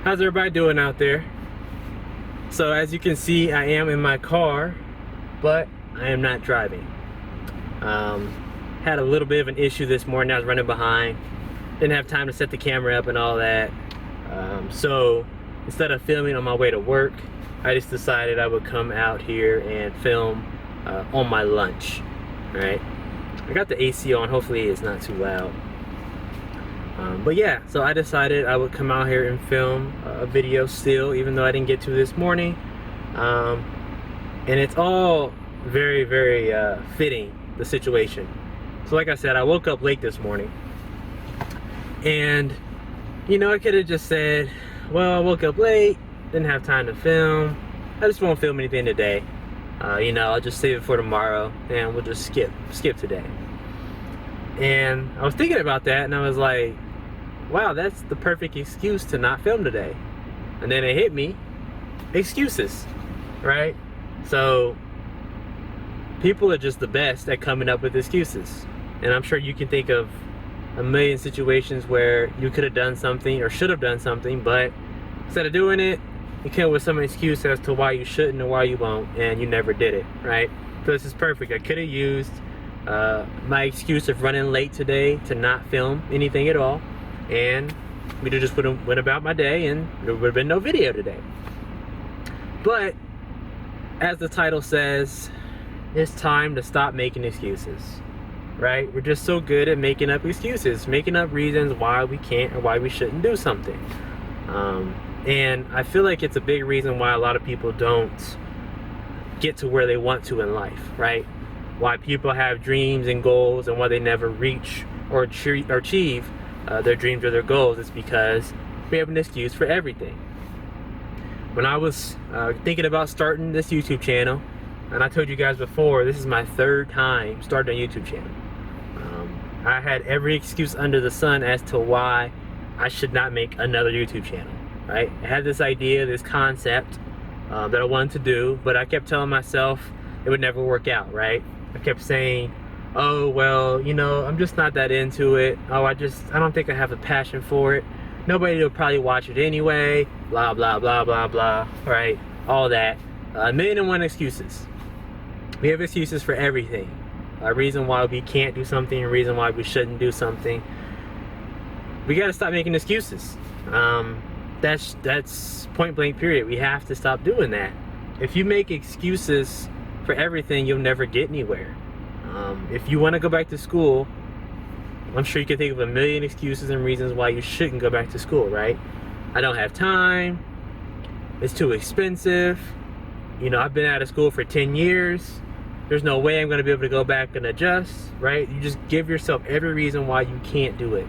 How's everybody doing out there? So as you can see, I am in my car, but I am not driving. Had a little bit of an issue this morning. I was running behind. Didn't have time to set the camera up and all that. So instead of filming on my way to work, I just decided I would come out here and film on my lunch. All right. I got the AC on. Hopefully it's not too loud. But yeah, so I decided I would come out here and film a video still, even though I didn't get to this morning. And it's all very, very fitting, the situation. So like I said, I woke up late this morning. And, you know, I could have just said, well, I woke up late, didn't have time to film. I just won't film anything today. You know, I'll just save it for tomorrow and we'll just skip today. And I was thinking about that and I was like, wow, that's the perfect excuse to not film today. And then it hit me, excuses, right? So people are just the best at coming up with excuses. And I'm sure you can think of a million situations where you could have done something or should have done something, but instead of doing it, you came up with some excuse as to why you shouldn't and why you won't, and you never did it, right? So this is perfect. I could have used my excuse of running late today to not film anything at all, and we just went about my day and there would have been no video today. But as the title says, it's time to stop making excuses, right? We're just so good at making up excuses, making up reasons why we can't or why we shouldn't do something. And I feel like it's a big reason why a lot of people don't get to where they want to in life, right? Why people have dreams and goals and why they never reach or achieve their dreams or their goals is because we have an excuse for everything. When I was thinking about starting this YouTube channel, and I told you guys before, this is my third time starting a YouTube channel. I had every excuse under the sun as to why I should not make another YouTube channel, right? I had this idea, this concept that I wanted to do, but I kept telling myself it would never work out, right? I kept saying, oh, well, you know, I'm just not that into it. Oh, I don't think I have a passion for it. Nobody will probably watch it anyway. Blah, blah, blah, blah, blah, right? All that. A million and one excuses. We have excuses for everything. A reason why we can't do something, a reason why we shouldn't do something. We got to stop making excuses. That's point blank period. We have to stop doing that. If you make excuses for everything, you'll never get anywhere. If you want to go back to school, I'm sure you can think of a million excuses and reasons why you shouldn't go back to school, right? I don't have time. It's too expensive. You know, I've been out of school for 10 years. There's no way I'm going to be able to go back and adjust, right? You just give yourself every reason why you can't do it.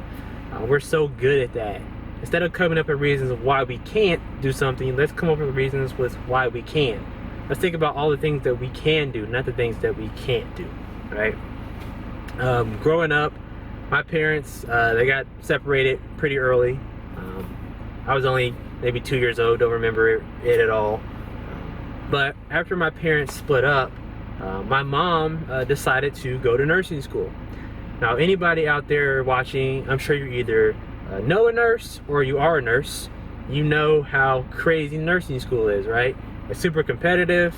We're so good at that. Instead of coming up with reasons of why we can't do something, let's come up with reasons with why we can. Let's think about all the things that we can do, not the things that we can't do, right? Growing up, my parents, they got separated pretty early. I was only maybe 2 years old, don't remember it at all. But after my parents split up, my mom decided to go to nursing school. Now, anybody out there watching, I'm sure you either know a nurse or you are a nurse. You know how crazy nursing school is, right? It's super competitive.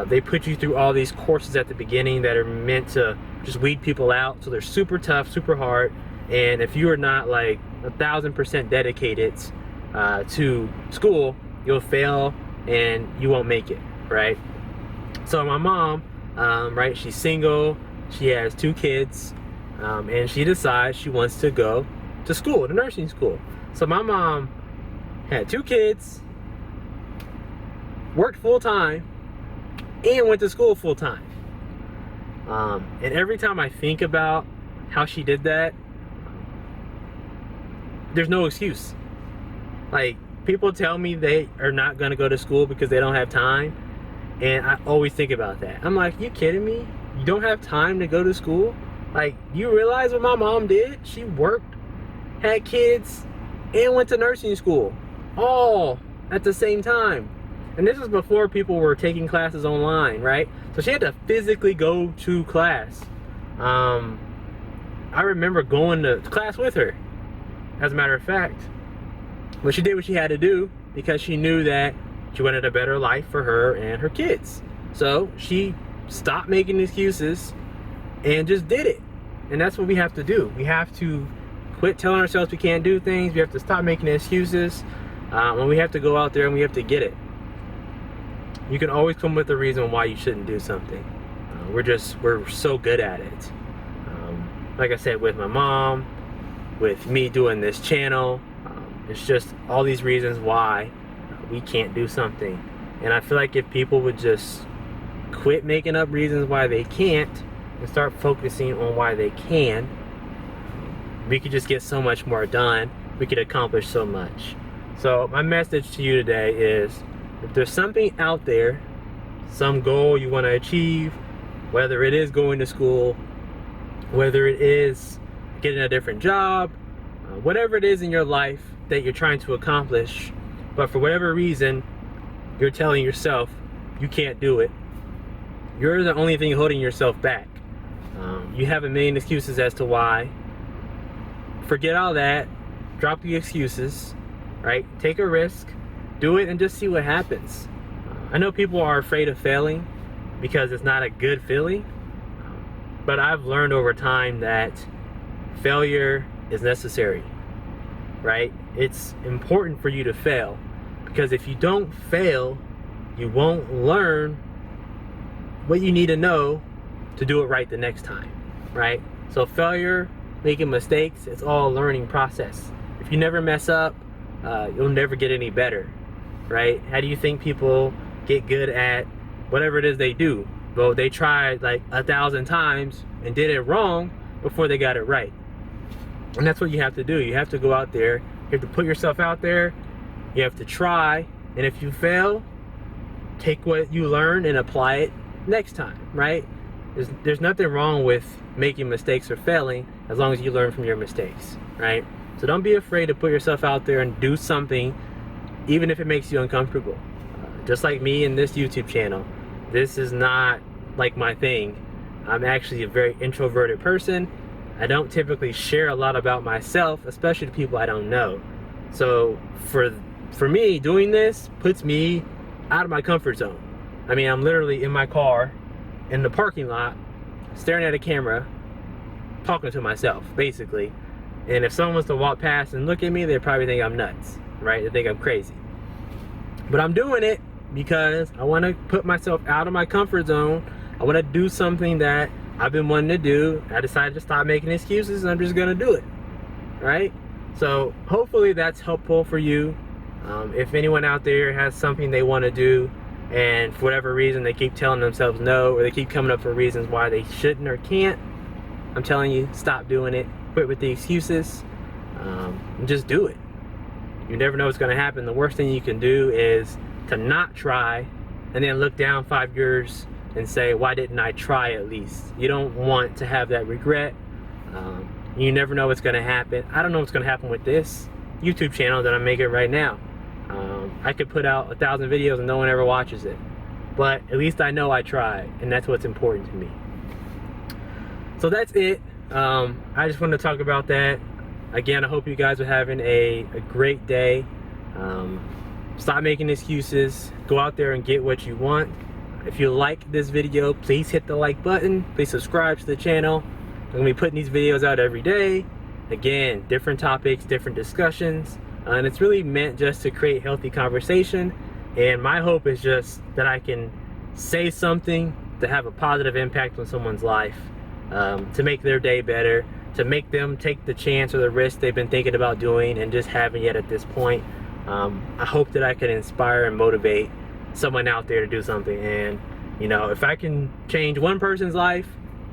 They put you through all these courses at the beginning that are meant to just weed people out. So they're super tough, super hard. And if you are not like 1,000% dedicated to school, you'll fail and you won't make it, right? So my mom, right, she's single, she has 2 kids, and she decides she wants to go to school, to nursing school. So my mom had 2 kids, worked full-time, and went to school full-time. And every time I think about how she did that, there's no excuse. Like, people tell me they are not gonna go to school because they don't have time, and I always think about that. I'm like, you kidding me? You don't have time to go to school? Like, you realize what my mom did? She worked, had kids, and went to nursing school, all at the same time. And this was before people were taking classes online, right? So she had to physically go to class. I remember going to class with her, as a matter of fact. But she did what she had to do because she knew that she wanted a better life for her and her kids. So she stopped making excuses and just did it. And that's what we have to do. We have to quit telling ourselves we can't do things. We have to stop making excuses. And we have to go out there and we have to get it. You can always come with a reason why you shouldn't do something. We're so good at it. Like I said, with my mom, with me doing this channel, it's just all these reasons why we can't do something. And I feel like if people would just quit making up reasons why they can't and start focusing on why they can, we could just get so much more done. We could accomplish so much. So my message to you today is, if there's something out there, some goal you want to achieve, whether it is going to school, whether it is getting a different job, whatever it is in your life that you're trying to accomplish, but for whatever reason you're telling yourself you can't do it, you're the only thing holding yourself back. You have a million excuses as to why. Forget all that. Drop the excuses, right? Take a risk, do it, and just see what happens. I know people are afraid of failing because it's not a good feeling, but I've learned over time that failure is necessary, right? It's important for you to fail, because if you don't fail, you won't learn what you need to know to do it right the next time, right? So failure, making mistakes, it's all a learning process. If you never mess up, you'll never get any better, right? How do you think people get good at whatever it is they do? Well, they tried like 1,000 times and did it wrong before they got it right. And that's what you have to do. You have to go out there, you have to put yourself out there, you have to try, and if you fail, take what you learn and apply it next time, right? There's nothing wrong with making mistakes or failing as long as you learn from your mistakes, right? So don't be afraid to put yourself out there and do something, even if it makes you uncomfortable. Just like me in this YouTube channel, this is not like my thing. I'm actually a very introverted person. I don't typically share a lot about myself, especially to people I don't know. So for me, doing this puts me out of my comfort zone. I mean, I'm literally in my car in the parking lot staring at a camera talking to myself, basically. And if someone was to walk past and look at me, they'd probably think I'm nuts, right? They think I'm crazy. But I'm doing it because I want to put myself out of my comfort zone. I want to do something that I've been wanting to do. I decided to stop making excuses, and I'm just gonna do it, right? So hopefully that's helpful for you. If anyone out there has something they want to do, and for whatever reason they keep telling themselves no, or they keep coming up for reasons why they shouldn't or can't, I'm telling you, stop doing it. Quit with the excuses, and just do it. You never know what's going to happen. The worst thing you can do is to not try and then look down 5 years and say, why didn't I try at least? You don't want to have that regret. You never know what's going to happen. I don't know what's going to happen with this YouTube channel that I'm making right now. I could put out 1,000 videos and no one ever watches it, but at least I know I tried, and that's what's important to me. So that's it. I just wanted to talk about that. Again, I hope you guys are having a great day. Stop making excuses. Go out there and get what you want. If you like this video, please hit the like button. Please subscribe to the channel. I'm going to be putting these videos out every day. Again, different topics, different discussions. And it's really meant just to create healthy conversation. And my hope is just that I can say something to have a positive impact on someone's life, to make their day better, to make them take the chance or the risk they've been thinking about doing and just haven't yet at this point. I hope that I can inspire and motivate someone out there to do something. And you know, if I can change one person's life,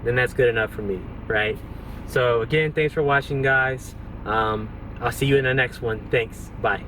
then that's good enough for me, right? So again, thanks for watching, guys. I'll see you in the next one. Thanks. Bye.